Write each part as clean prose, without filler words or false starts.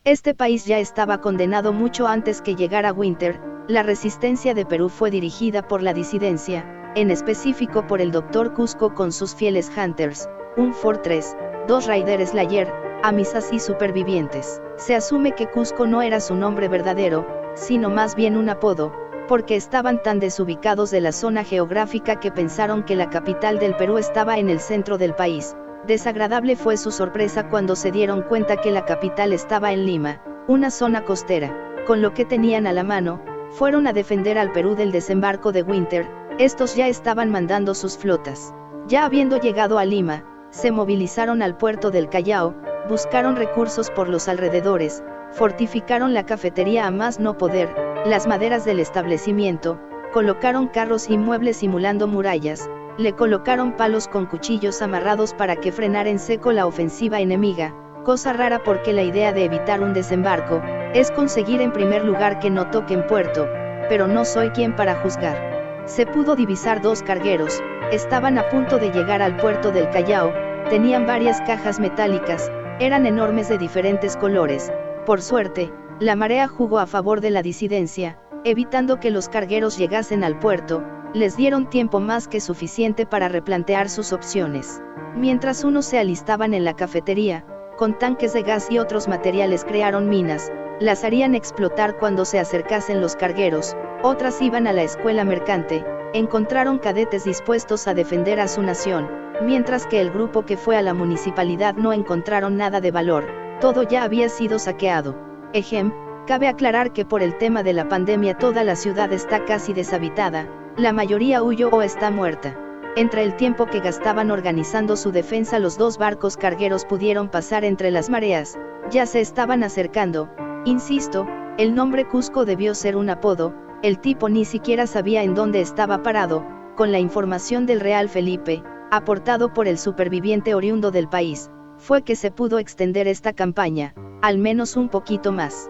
Este país ya estaba condenado mucho antes que llegara Winter. La resistencia de Perú fue dirigida por la disidencia, en específico por el Dr. Cusco con sus fieles hunters, un Fortress, 2 Raider Slayer, amisas y supervivientes. Se asume que Cusco no era su nombre verdadero, sino más bien un apodo, porque estaban tan desubicados de la zona geográfica que pensaron que la capital del Perú estaba en el centro del país. Desagradable fue su sorpresa cuando se dieron cuenta que la capital estaba en Lima, una zona costera. Con lo que tenían a la mano, fueron a defender al Perú del desembarco de Winter. Estos ya estaban mandando sus flotas. Ya habiendo llegado a Lima, se movilizaron al puerto del Callao, buscaron recursos por los alrededores, fortificaron la cafetería a más no poder, las maderas del establecimiento, colocaron carros y muebles simulando murallas, le colocaron palos con cuchillos amarrados para que frenara en seco la ofensiva enemiga, cosa rara porque la idea de evitar un desembarco, es conseguir en primer lugar que no toquen puerto, pero no soy quien para juzgar. Se pudo divisar 2 cargueros, estaban a punto de llegar al puerto del Callao, tenían varias cajas metálicas, eran enormes de diferentes colores. Por suerte, la marea jugó a favor de la disidencia, evitando que los cargueros llegasen al puerto. Les dieron tiempo más que suficiente para replantear sus opciones. Mientras unos se alistaban en la cafetería, con tanques de gas y otros materiales crearon minas, las harían explotar cuando se acercasen los cargueros, otras iban a la escuela mercante, encontraron cadetes dispuestos a defender a su nación, mientras que el grupo que fue a la municipalidad no encontraron nada de valor, todo ya había sido saqueado. Cabe aclarar que por el tema de la pandemia toda la ciudad está casi deshabitada, la mayoría huyó o está muerta. Entre el tiempo que gastaban organizando su defensa, los 2 barcos cargueros pudieron pasar entre las mareas, ya se estaban acercando. Insisto, el nombre Cusco debió ser un apodo, el tipo ni siquiera sabía en dónde estaba parado. Con la información del Real Felipe, aportado por el superviviente oriundo del país, fue que se pudo extender esta campaña, al menos un poquito más.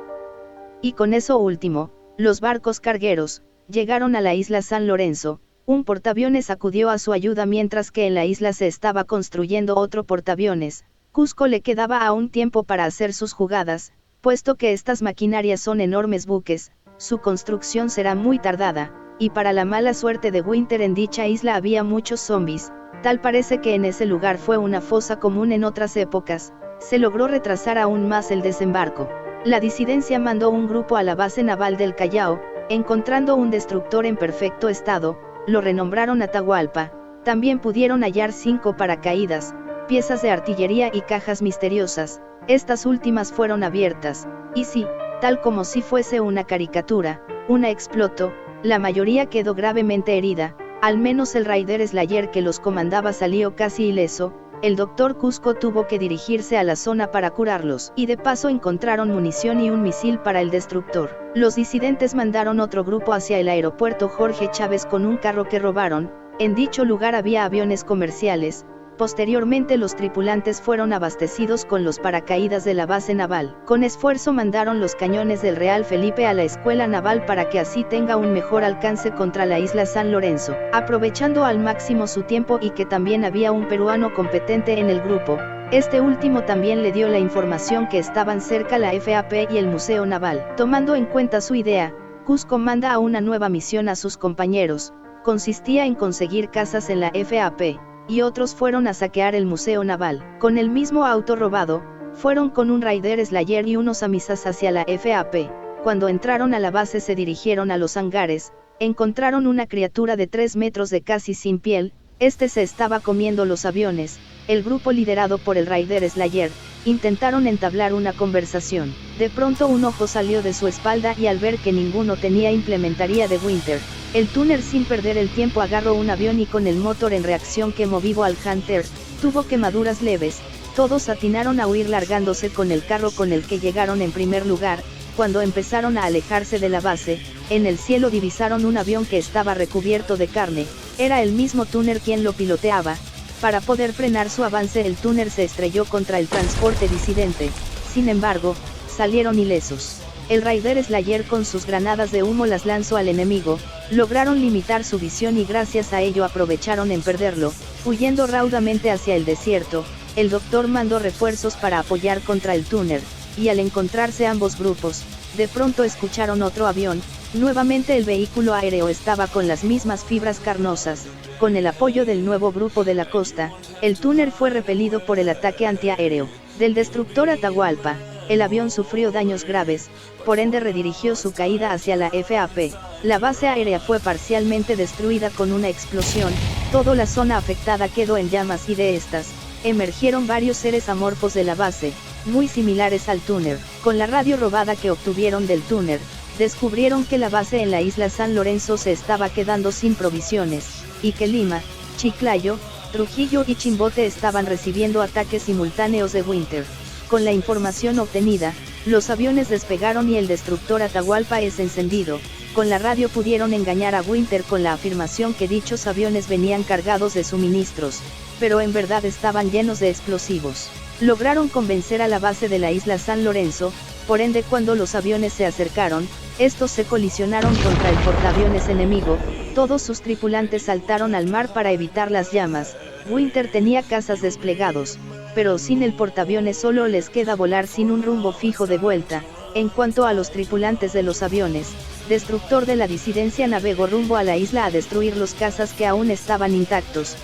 Y con eso último, los barcos cargueros llegaron a la isla San Lorenzo. Un portaaviones acudió a su ayuda mientras que en la isla se estaba construyendo otro portaaviones. Cusco le quedaba aún tiempo para hacer sus jugadas, puesto que estas maquinarias son enormes buques, su construcción será muy tardada, y para la mala suerte de Winter en dicha isla había muchos zombies, tal parece que en ese lugar fue una fosa común en otras épocas. Se logró retrasar aún más el desembarco. La disidencia mandó un grupo a la base naval del Callao, encontrando un destructor en perfecto estado, lo renombraron Atahualpa. También pudieron hallar 5 paracaídas, piezas de artillería y cajas misteriosas. Estas últimas fueron abiertas, y sí, tal como si fuese una caricatura, una explotó, la mayoría quedó gravemente herida, al menos el Raider Slayer que los comandaba salió casi ileso. El Dr. Cusco tuvo que dirigirse a la zona para curarlos, y de paso encontraron munición y un misil para el destructor. Los disidentes mandaron otro grupo hacia el aeropuerto Jorge Chávez con un carro que robaron. En dicho lugar había aviones comerciales. Posteriormente los tripulantes fueron abastecidos con los paracaídas de la base naval. Con esfuerzo mandaron los cañones del Real Felipe a la escuela naval para que así tenga un mejor alcance contra la isla San Lorenzo, aprovechando al máximo su tiempo y que también había un peruano competente en el grupo. Este último también le dio la información que estaban cerca la FAP y el Museo Naval. Tomando en cuenta su idea, Cusco manda a una nueva misión a sus compañeros. Consistía en conseguir casas en la FAP, y otros fueron a saquear el Museo Naval. Con el mismo auto robado, fueron con un Raider Slayer y unos amisas hacia la FAP. Cuando entraron a la base se dirigieron a los hangares, encontraron una criatura de 3 metros de casi sin piel. Este se estaba comiendo los aviones. El grupo liderado por el Raider Slayer intentaron entablar una conversación. De pronto un ojo salió de su espalda y al ver que ninguno tenía implementaría de Winter, el Tuner sin perder el tiempo agarró un avión y con el motor en reacción quemó vivo al Hunter. Tuvo quemaduras leves. Todos atinaron a huir largándose con el carro con el que llegaron en primer lugar. Cuando empezaron a alejarse de la base, en el cielo divisaron un avión que estaba recubierto de carne. Era el mismo Tuner quien lo piloteaba. Para poder frenar su avance el Tuner se estrelló contra el transporte disidente. Sin embargo, salieron ilesos. El Raider Slayer con sus granadas de humo las lanzó al enemigo, lograron limitar su visión y gracias a ello aprovecharon en perderlo, huyendo raudamente hacia el desierto. El doctor mandó refuerzos para apoyar contra el Tuner, y al encontrarse ambos grupos, de pronto escucharon otro avión. Nuevamente el vehículo aéreo estaba con las mismas fibras carnosas. Con el apoyo del nuevo grupo de la costa, el túnel fue repelido por el ataque antiaéreo del destructor Atahualpa. El avión sufrió daños graves, por ende redirigió su caída hacia la FAP. La base aérea fue parcialmente destruida con una explosión. Toda la zona afectada quedó en llamas y de estas, emergieron varios seres amorfos de la base, muy similares al túnel. Con la radio robada que obtuvieron del túnel, descubrieron que la base en la isla San Lorenzo se estaba quedando sin provisiones, y que Lima, Chiclayo, Trujillo y Chimbote estaban recibiendo ataques simultáneos de Winter. Con la información obtenida, los aviones despegaron y el destructor Atahualpa es encendido. Con la radio pudieron engañar a Winter con la afirmación que dichos aviones venían cargados de suministros, pero en verdad estaban llenos de explosivos. Lograron convencer a la base de la isla San Lorenzo, por ende cuando los aviones se acercaron, estos se colisionaron contra el portaaviones enemigo. Todos sus tripulantes saltaron al mar para evitar las llamas. Winter tenía cazas desplegados, pero sin el portaaviones solo les queda volar sin un rumbo fijo de vuelta. En cuanto a los tripulantes de los aviones, destructor de la disidencia navegó rumbo a la isla a destruir los cazas que aún estaban intactos.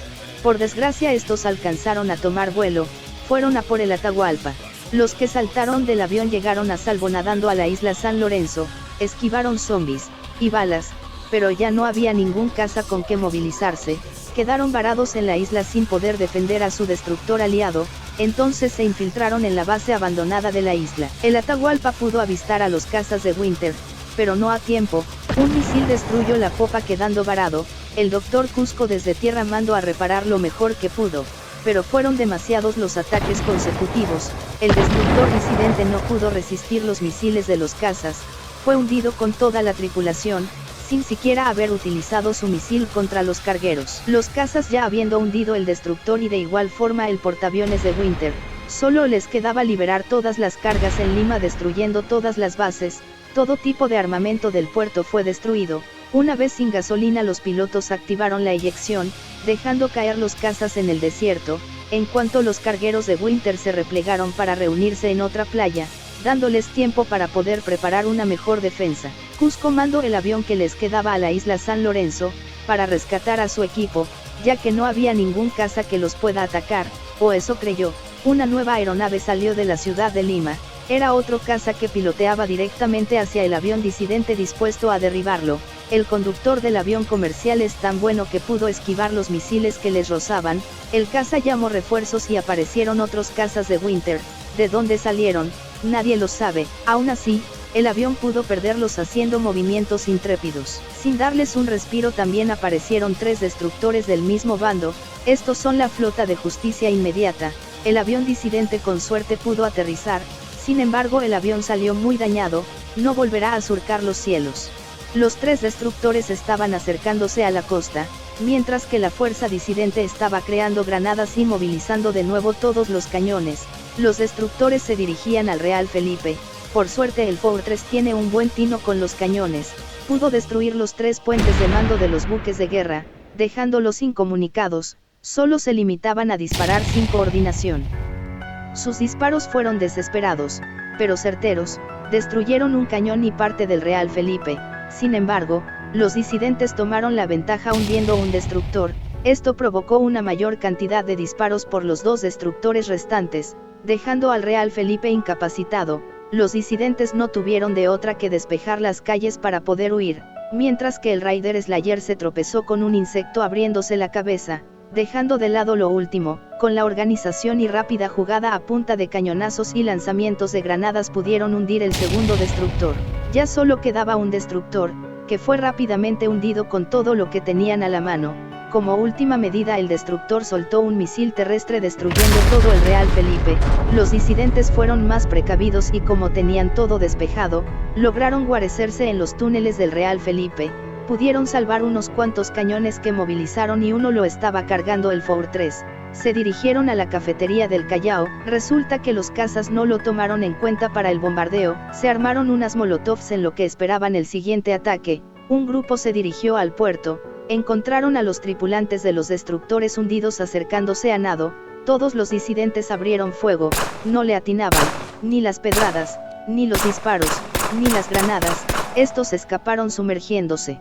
Por desgracia estos alcanzaron a tomar vuelo, fueron a por el Atahualpa. Los que saltaron del avión llegaron a salvo nadando a la isla San Lorenzo, esquivaron zombies y balas, pero ya no había ningún caza con que movilizarse. Quedaron varados en la isla sin poder defender a su destructor aliado. Entonces se infiltraron en la base abandonada de la isla. El Atahualpa pudo avistar a los cazas de Winter, pero no a tiempo. Un misil destruyó la popa quedando varado. El Dr. Cusco desde tierra mandó a reparar lo mejor que pudo, pero fueron demasiados los ataques consecutivos. El destructor disidente no pudo resistir los misiles de los cazas, fue hundido con toda la tripulación, sin siquiera haber utilizado su misil contra los cargueros. Los cazas ya habiendo hundido el destructor y de igual forma el portaaviones de Winter, solo les quedaba liberar todas las cargas en Lima destruyendo todas las bases. Todo tipo de armamento del puerto fue destruido. Una vez sin gasolina los pilotos activaron la eyección, dejando caer los cazas en el desierto. En cuanto los cargueros de Winter se replegaron para reunirse en otra playa, dándoles tiempo para poder preparar una mejor defensa. Cusco mandó el avión que les quedaba a la isla San Lorenzo, para rescatar a su equipo, ya que no había ningún caza que los pueda atacar, o eso creyó. Una nueva aeronave salió de la ciudad de Lima, era otro caza que piloteaba directamente hacia el avión disidente dispuesto a derribarlo. El conductor del avión comercial es tan bueno que pudo esquivar los misiles que les rozaban. El caza llamó refuerzos y aparecieron otros cazas de Winter. ¿De dónde salieron? Nadie lo sabe. Aún así, el avión pudo perderlos haciendo movimientos intrépidos. Sin darles un respiro también aparecieron 3 destructores del mismo bando. Estos son la flota de justicia inmediata. El avión disidente con suerte pudo aterrizar. Sin embargo el avión salió muy dañado, no volverá a surcar los cielos. Los 3 destructores estaban acercándose a la costa, mientras que la fuerza disidente estaba creando granadas y movilizando de nuevo todos los cañones. Los destructores se dirigían al Real Felipe. Por suerte el Fortress tiene un buen tino con los cañones, pudo destruir los 3 puentes de mando de los buques de guerra, dejándolos incomunicados, solo se limitaban a disparar sin coordinación. Sus disparos fueron desesperados, pero certeros, destruyeron un cañón y parte del Real Felipe. Sin embargo, los disidentes tomaron la ventaja hundiendo un destructor. Esto provocó una mayor cantidad de disparos por los 2 destructores restantes, dejando al Real Felipe incapacitado. Los disidentes no tuvieron de otra que despejar las calles para poder huir, mientras que el Raider Slayer se tropezó con un insecto abriéndose la cabeza, dejando de lado lo último. Con la organización y rápida jugada a punta de cañonazos y lanzamientos de granadas pudieron hundir el segundo destructor. Ya solo quedaba un destructor, que fue rápidamente hundido con todo lo que tenían a la mano. Como última medida el destructor soltó un misil terrestre destruyendo todo el Real Felipe. Los disidentes fueron más precavidos y como tenían todo despejado, lograron guarecerse en los túneles del Real Felipe. Pudieron salvar unos cuantos cañones que movilizaron y uno lo estaba cargando el Fortress. Se dirigieron a la cafetería del Callao. Resulta que los cazas no lo tomaron en cuenta para el bombardeo. Se armaron unas molotovs en lo que esperaban el siguiente ataque. Un grupo se dirigió al puerto. Encontraron a los tripulantes de los destructores hundidos acercándose a nado. Todos los disidentes abrieron fuego, no le atinaban, ni las pedradas, ni los disparos, ni las granadas, estos escaparon sumergiéndose.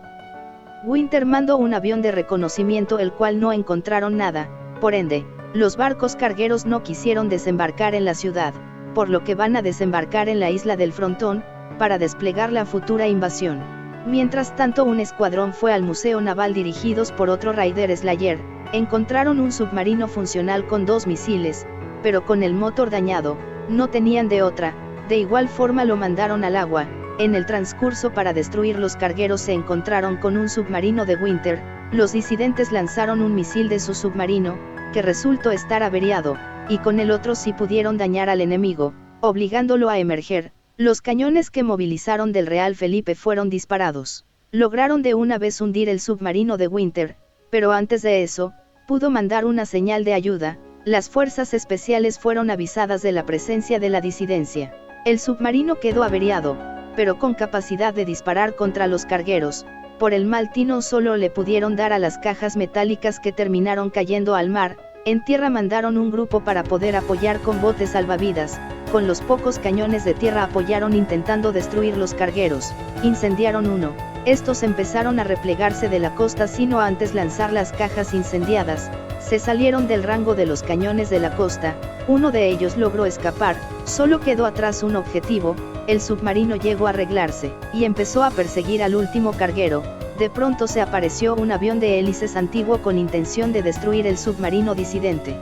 Winter mandó un avión de reconocimiento el cual no encontraron nada, por ende, los barcos cargueros no quisieron desembarcar en la ciudad, por lo que van a desembarcar en la isla del Frontón, para desplegar la futura invasión. Mientras tanto un escuadrón fue al Museo Naval dirigidos por otro Raider Slayer, encontraron un submarino funcional con 2 misiles, pero con el motor dañado, no tenían de otra, de igual forma lo mandaron al agua. En el transcurso para destruir los cargueros se encontraron con un submarino de Winter, los disidentes lanzaron un misil de su submarino, que resultó estar averiado, y con el otro sí pudieron dañar al enemigo, obligándolo a emerger. Los cañones que movilizaron del Real Felipe fueron disparados. Lograron de una vez hundir el submarino de Winter, pero antes de eso, pudo mandar una señal de ayuda. Las fuerzas especiales fueron avisadas de la presencia de la disidencia. El submarino quedó averiado, pero con capacidad de disparar contra los cargueros. Por el mal tino solo le pudieron dar a las cajas metálicas que terminaron cayendo al mar. En tierra mandaron un grupo para poder apoyar con botes salvavidas. Con los pocos cañones de tierra apoyaron intentando destruir los cargueros. Incendiaron uno. Estos empezaron a replegarse de la costa sino antes lanzar las cajas incendiadas. Se salieron del rango de los cañones de la costa. Uno de ellos logró escapar, solo quedó atrás un objetivo. El submarino llegó a arreglarse, y empezó a perseguir al último carguero. De pronto se apareció un avión de hélices antiguo con intención de destruir el submarino disidente.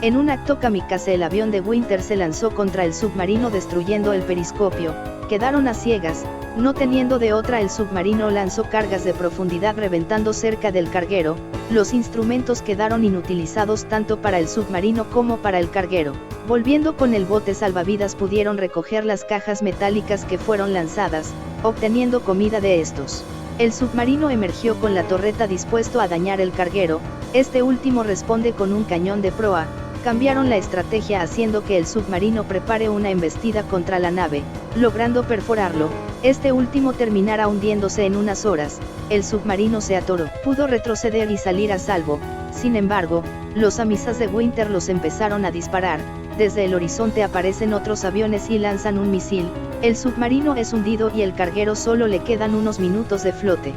En un acto kamikaze el avión de Winter se lanzó contra el submarino destruyendo el periscopio. Quedaron a ciegas, no teniendo de otra el submarino lanzó cargas de profundidad reventando cerca del carguero. Los instrumentos quedaron inutilizados tanto para el submarino como para el carguero. Volviendo con el bote salvavidas pudieron recoger las cajas metálicas que fueron lanzadas, obteniendo comida de estos. El submarino emergió con la torreta dispuesto a dañar el carguero. Este último responde con un cañón de proa. Cambiaron la estrategia haciendo que el submarino prepare una embestida contra la nave, logrando perforarlo. Este último terminará hundiéndose en unas horas. El submarino se atoró, pudo retroceder y salir a salvo. Sin embargo, los amisas de Winter los empezaron a disparar. Desde el horizonte aparecen otros aviones y lanzan un misil. El submarino es hundido y el carguero solo le quedan unos minutos de flote.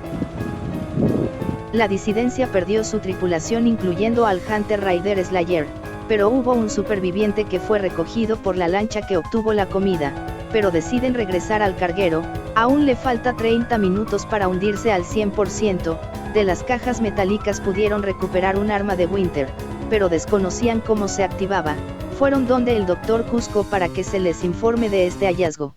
La disidencia perdió su tripulación incluyendo al Hunter Raider Slayer, pero hubo un superviviente que fue recogido por la lancha que obtuvo la comida, pero deciden regresar al carguero. Aún le falta 30 minutos para hundirse al 100%, de las cajas metálicas pudieron recuperar un arma de Winter, pero desconocían cómo se activaba. Fueron donde el Dr. Cusco para que se les informe de este hallazgo.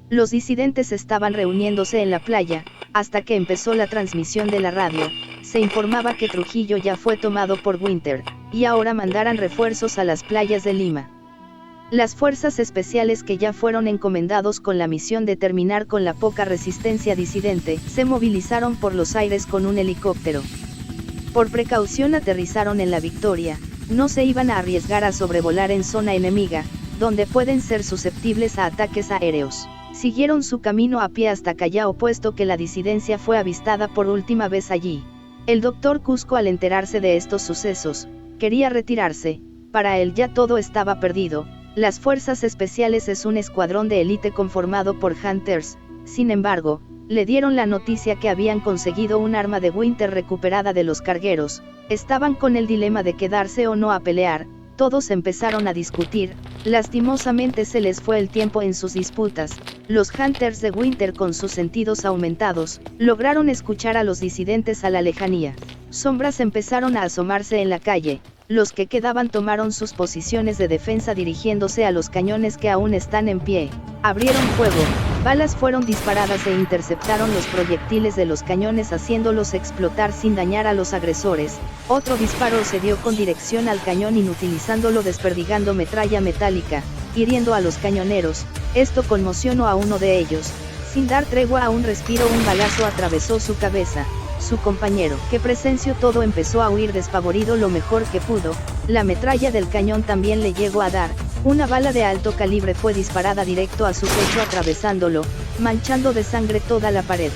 Los disidentes estaban reuniéndose en la playa, hasta que empezó la transmisión de la radio. Se informaba que Trujillo ya fue tomado por Winter, y ahora mandaran refuerzos a las playas de Lima. Las fuerzas especiales que ya fueron encomendados con la misión de terminar con la poca resistencia disidente, se movilizaron por los aires con un helicóptero. Por precaución aterrizaron en La Victoria, no se iban a arriesgar a sobrevolar en zona enemiga, donde pueden ser susceptibles a ataques aéreos. Siguieron su camino a pie hasta Callao puesto que la disidencia fue avistada por última vez allí. El Dr. Cusco al enterarse de estos sucesos, quería retirarse. Para él ya todo estaba perdido. Las fuerzas especiales es un escuadrón de élite conformado por Hunters. Sin embargo, le dieron la noticia que habían conseguido un arma de Winter recuperada de los cargueros. Estaban con el dilema de quedarse o no a pelear. Todos empezaron a discutir. Lastimosamente se les fue el tiempo en sus disputas. Los Hunters de Winter con sus sentidos aumentados, lograron escuchar a los disidentes a la lejanía. Sombras empezaron a asomarse en la calle. Los que quedaban tomaron sus posiciones de defensa dirigiéndose a los cañones que aún están en pie. Abrieron fuego, balas fueron disparadas e interceptaron los proyectiles de los cañones haciéndolos explotar sin dañar a los agresores. Otro disparo se dio con dirección al cañón inutilizándolo desperdigando metralla metálica, hiriendo a los cañoneros. Esto conmocionó a uno de ellos. Sin dar tregua a un respiro un balazo atravesó su cabeza. Su compañero, que presenció todo, empezó a huir despavorido lo mejor que pudo. La metralla del cañón también le llegó a dar. Una bala de alto calibre fue disparada directo a su pecho atravesándolo, manchando de sangre toda la pared.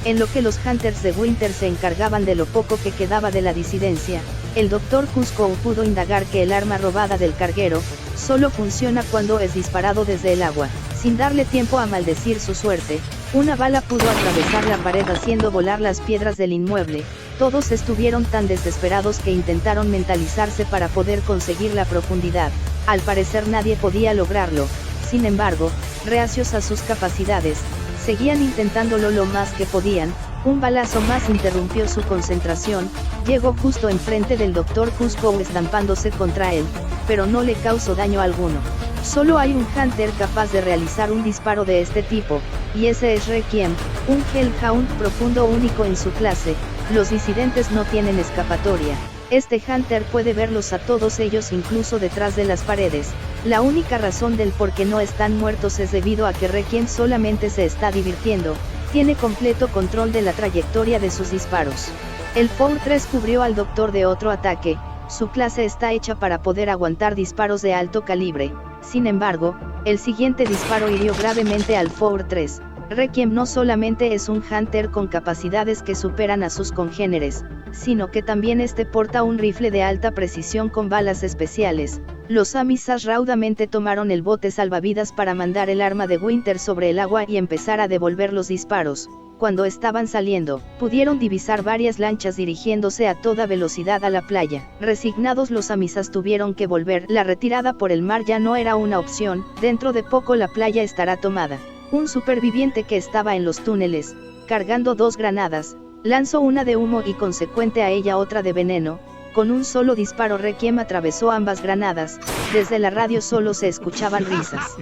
En lo que los Hunters de Winter se encargaban de lo poco que quedaba de la disidencia, El Dr. Cusco pudo indagar que el arma robada del carguero solo funciona cuando es disparado desde el agua. Sin darle tiempo a maldecir su suerte, una bala pudo atravesar la pared haciendo volar las piedras del inmueble. Todos estuvieron tan desesperados que intentaron mentalizarse para poder conseguir la profundidad. Al parecer nadie podía lograrlo. Sin embargo, reacios a sus capacidades, seguían intentándolo lo más que podían. Un balazo más interrumpió su concentración, llegó justo enfrente del Dr. Cusco estampándose contra él, pero no le causó daño alguno. Solo hay un Hunter capaz de realizar un disparo de este tipo, y ese es Requiem, un Hellhound profundo único en su clase. Los disidentes no tienen escapatoria. Este Hunter puede verlos a todos ellos incluso detrás de las paredes. La única razón del por qué no están muertos es debido a que Requiem solamente se está divirtiendo. Tiene completo control de la trayectoria de sus disparos. El Four 3 cubrió al Doctor de otro ataque. Su clase está hecha para poder aguantar disparos de alto calibre. Sin embargo, el siguiente disparo hirió gravemente al Four 3. Requiem no solamente es un Hunter con capacidades que superan a sus congéneres, sino que también porta un rifle de alta precisión con balas especiales. Los Amisas raudamente tomaron el bote salvavidas para mandar el arma de Winter sobre el agua y empezar a devolver los disparos. Cuando estaban saliendo, pudieron divisar varias lanchas dirigiéndose a toda velocidad a la playa. Resignados, los Amisas tuvieron que volver. La retirada por el mar ya no era una opción. Dentro de poco la playa estará tomada. Un superviviente que estaba en los túneles, cargando 2 granadas, lanzó una de humo y consecuente a ella otra de veneno. Con un solo disparo Requiem atravesó ambas granadas. Desde la radio solo se escuchaban risas.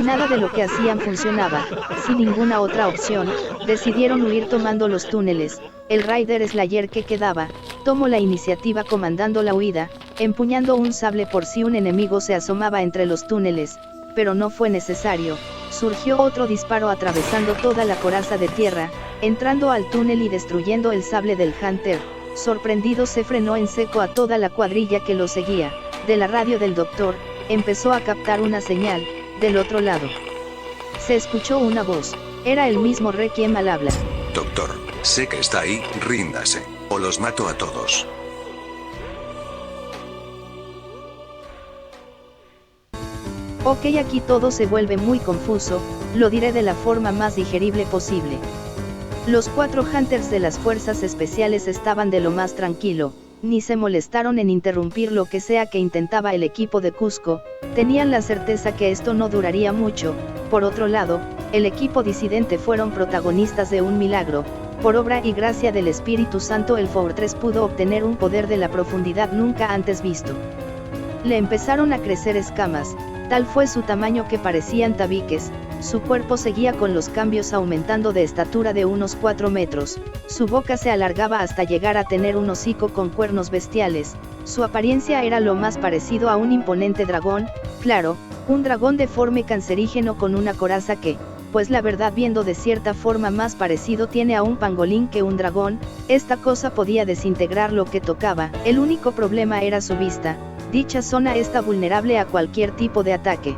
Nada de lo que hacían funcionaba. Sin ninguna otra opción, decidieron huir tomando los túneles. El Raider Slayer que quedaba, tomó la iniciativa comandando la huida, empuñando un sable por si un enemigo se asomaba entre los túneles, pero no fue necesario. Surgió otro disparo atravesando toda la coraza de tierra, entrando al túnel y destruyendo el sable del Hunter. Sorprendido se frenó en seco a toda la cuadrilla que lo seguía. De la radio del Doctor, empezó a captar una señal. Del otro lado se escuchó una voz. Era el mismo Requiem al habla. Doctor, sé que está ahí, ríndase, o los mato a todos. Ok, aquí todo se vuelve muy confuso, lo diré de la forma más digerible posible. Los 4 Hunters de las fuerzas especiales estaban de lo más tranquilo, ni se molestaron en interrumpir lo que sea que intentaba el equipo de Cusco. Tenían la certeza que esto no duraría mucho. Por otro lado, el equipo disidente fueron protagonistas de un milagro. Por obra y gracia del Espíritu Santo, el Four 3 pudo obtener un poder de la profundidad nunca antes visto. Le empezaron a crecer escamas, tal fue su tamaño que parecían tabiques. Su cuerpo seguía con los cambios aumentando de estatura de unos 4 metros, su boca se alargaba hasta llegar a tener un hocico con cuernos bestiales. Su apariencia era lo más parecido a un imponente dragón, claro, un dragón deforme cancerígeno con una coraza que, pues la verdad viendo de cierta forma más parecido tiene a un pangolín que un dragón. Esta cosa podía desintegrar lo que tocaba. El único problema era su vista. Dicha zona está vulnerable a cualquier tipo de ataque.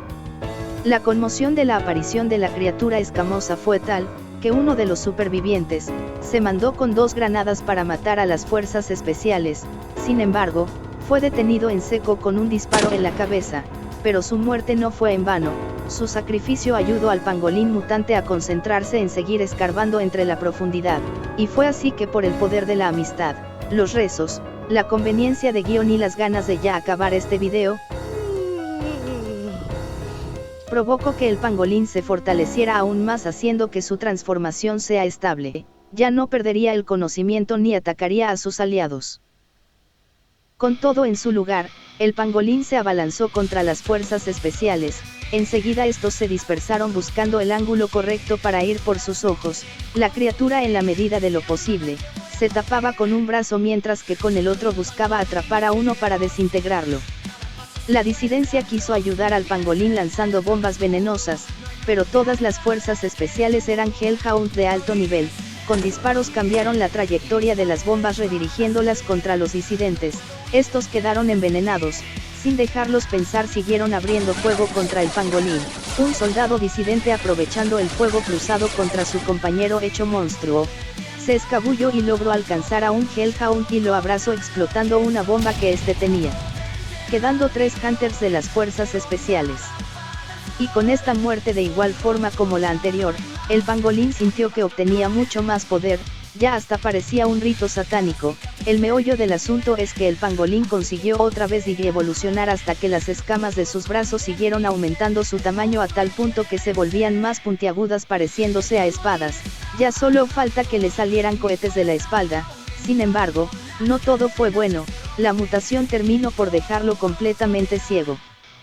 La conmoción de la aparición de la criatura escamosa fue tal, que uno de los supervivientes, se mandó con 2 granadas para matar a las fuerzas especiales. Sin embargo, fue detenido en seco con un disparo en la cabeza, pero su muerte no fue en vano. Su sacrificio ayudó al pangolín mutante a concentrarse en seguir escarbando entre la profundidad, y fue así que por el poder de la amistad, los rezos, la conveniencia de guión y las ganas de ya acabar este video, provocó que el pangolín se fortaleciera aún más haciendo que su transformación sea estable. Ya no perdería el conocimiento ni atacaría a sus aliados. Con todo en su lugar, el pangolín se abalanzó contra las fuerzas especiales. Enseguida estos se dispersaron buscando el ángulo correcto para ir por sus ojos. La criatura, en la medida de lo posible, se tapaba con un brazo mientras que con el otro buscaba atrapar a uno para desintegrarlo. La disidencia quiso ayudar al pangolín lanzando bombas venenosas, pero todas las fuerzas especiales eran Hellhound de alto nivel. Con disparos cambiaron la trayectoria de las bombas redirigiéndolas contra los disidentes. Estos quedaron envenenados. Sin dejarlos pensar siguieron abriendo fuego contra el pangolín. Un soldado disidente, aprovechando el fuego cruzado contra su compañero hecho monstruo, Se escabulló y logró alcanzar a un Hellhound y lo abrazó explotando una bomba que este tenía, quedando 3 Hunters de las fuerzas especiales. Y con esta muerte de igual forma como la anterior, el pangolín sintió que obtenía mucho más poder, ya hasta parecía un rito satánico. El meollo del asunto es que el pangolín consiguió otra vez evolucionar hasta que las escamas de sus brazos siguieron aumentando su tamaño a tal punto que se volvían más puntiagudas pareciéndose a espadas, ya solo falta que le salieran cohetes de la espalda. Sin embargo, no todo fue bueno, la mutación terminó por dejarlo completamente ciego.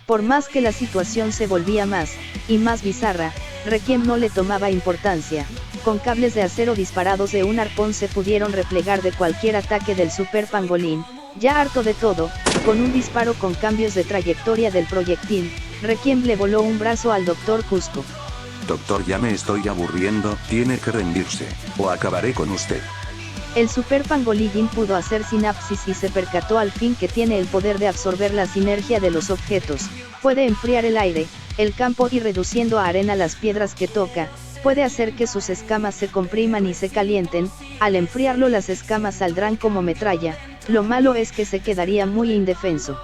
Por más que la situación se volvía más y más bizarra, Requiem no le tomaba importancia. Con cables de acero disparados de un arpón se pudieron replegar de cualquier ataque del super pangolín. Ya harto de todo, con un disparo con cambios de trayectoria del proyectil, Requiem le voló un brazo al Dr. Cusco. Doctor, ya me estoy aburriendo, tiene que rendirse, o acabaré con usted. El super pangolín pudo hacer sinapsis y se percató al fin que tiene el poder de absorber la sinergia de los objetos, puede enfriar el aire, el campo y reduciendo a arena las piedras que toca, puede hacer que sus escamas se compriman y se calienten, al enfriarlo las escamas saldrán como metralla, lo malo es que se quedaría muy indefenso.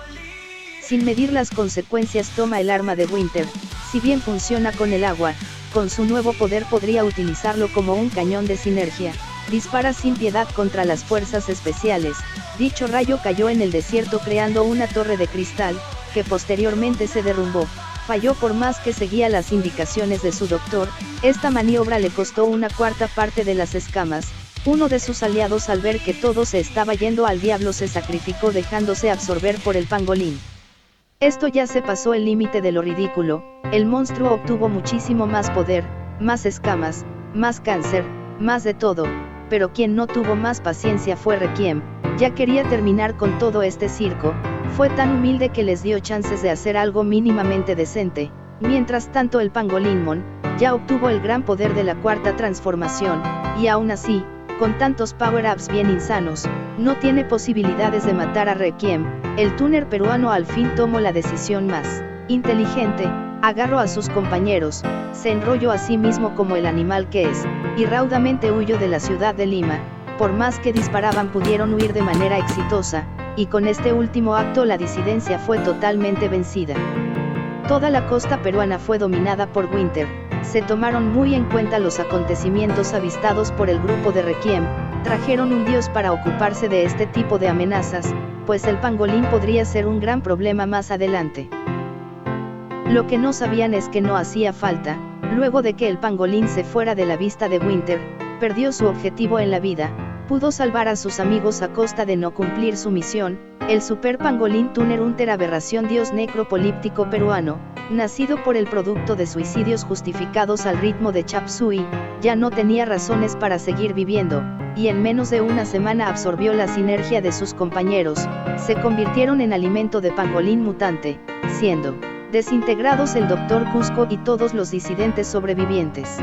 Sin medir las consecuencias toma el arma de Winter, si bien funciona con el agua, con su nuevo poder podría utilizarlo como un cañón de sinergia. Dispara sin piedad contra las fuerzas especiales. Dicho rayo cayó en el desierto creando una torre de cristal, que posteriormente se derrumbó. Falló por más que seguía las indicaciones de su doctor. Esta maniobra le costó una cuarta parte de las escamas. Uno de sus aliados, al ver que todo se estaba yendo al diablo, se sacrificó dejándose absorber por el pangolín. Esto ya se pasó el límite de lo ridículo. El monstruo obtuvo muchísimo más poder, más escamas, más cáncer, más de todo. Pero quien no tuvo más paciencia fue Requiem, ya quería terminar con todo este circo, fue tan humilde que les dio chances de hacer algo mínimamente decente. Mientras tanto el pangolínmon, ya obtuvo el gran poder de la cuarta transformación, y aún así, con tantos power-ups bien insanos, no tiene posibilidades de matar a Requiem. El tuner peruano al fin tomó la decisión más inteligente, agarró a sus compañeros, se enrolló a sí mismo como el animal que es, y raudamente huyó de la ciudad de Lima. Por más que disparaban pudieron huir de manera exitosa, y con este último acto la disidencia fue totalmente vencida. Toda la costa peruana fue dominada por Winter, se tomaron muy en cuenta los acontecimientos avistados por el grupo de Requiem, trajeron un dios para ocuparse de este tipo de amenazas, pues el pangolín podría ser un gran problema más adelante. Lo que no sabían es que no hacía falta, luego de que el pangolín se fuera de la vista de Winter, perdió su objetivo en la vida, pudo salvar a sus amigos a costa de no cumplir su misión. El super pangolín Tuner Hunter, aberración dios necropolíptico peruano, nacido por el producto de suicidios justificados al ritmo de Chop Suey, ya no tenía razones para seguir viviendo, y en menos de una semana absorbió la sinergia de sus compañeros, se convirtieron en alimento de pangolín mutante, siendo desintegrados el Dr. Cusco y todos los disidentes sobrevivientes.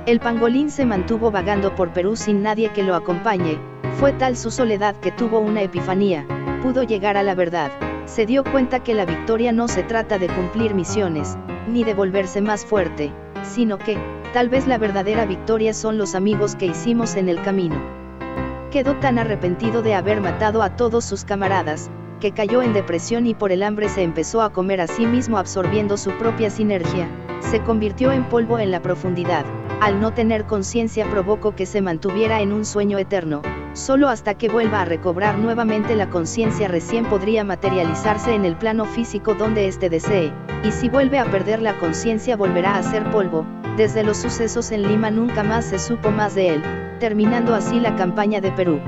El pangolín se mantuvo vagando por Perú sin nadie que lo acompañe, fue tal su soledad que tuvo una epifanía, pudo llegar a la verdad, se dio cuenta que la victoria no se trata de cumplir misiones, ni de volverse más fuerte, sino que, tal vez la verdadera victoria son los amigos que hicimos en el camino. Quedó tan arrepentido de haber matado a todos sus camaradas, que cayó en depresión y por el hambre se empezó a comer a sí mismo absorbiendo su propia sinergia, se convirtió en polvo en la profundidad, al no tener conciencia provocó que se mantuviera en un sueño eterno, solo hasta que vuelva a recobrar nuevamente la conciencia recién podría materializarse en el plano físico donde éste desee, y si vuelve a perder la conciencia volverá a ser polvo. Desde los sucesos en Lima nunca más se supo más de él, terminando así la campaña de Perú.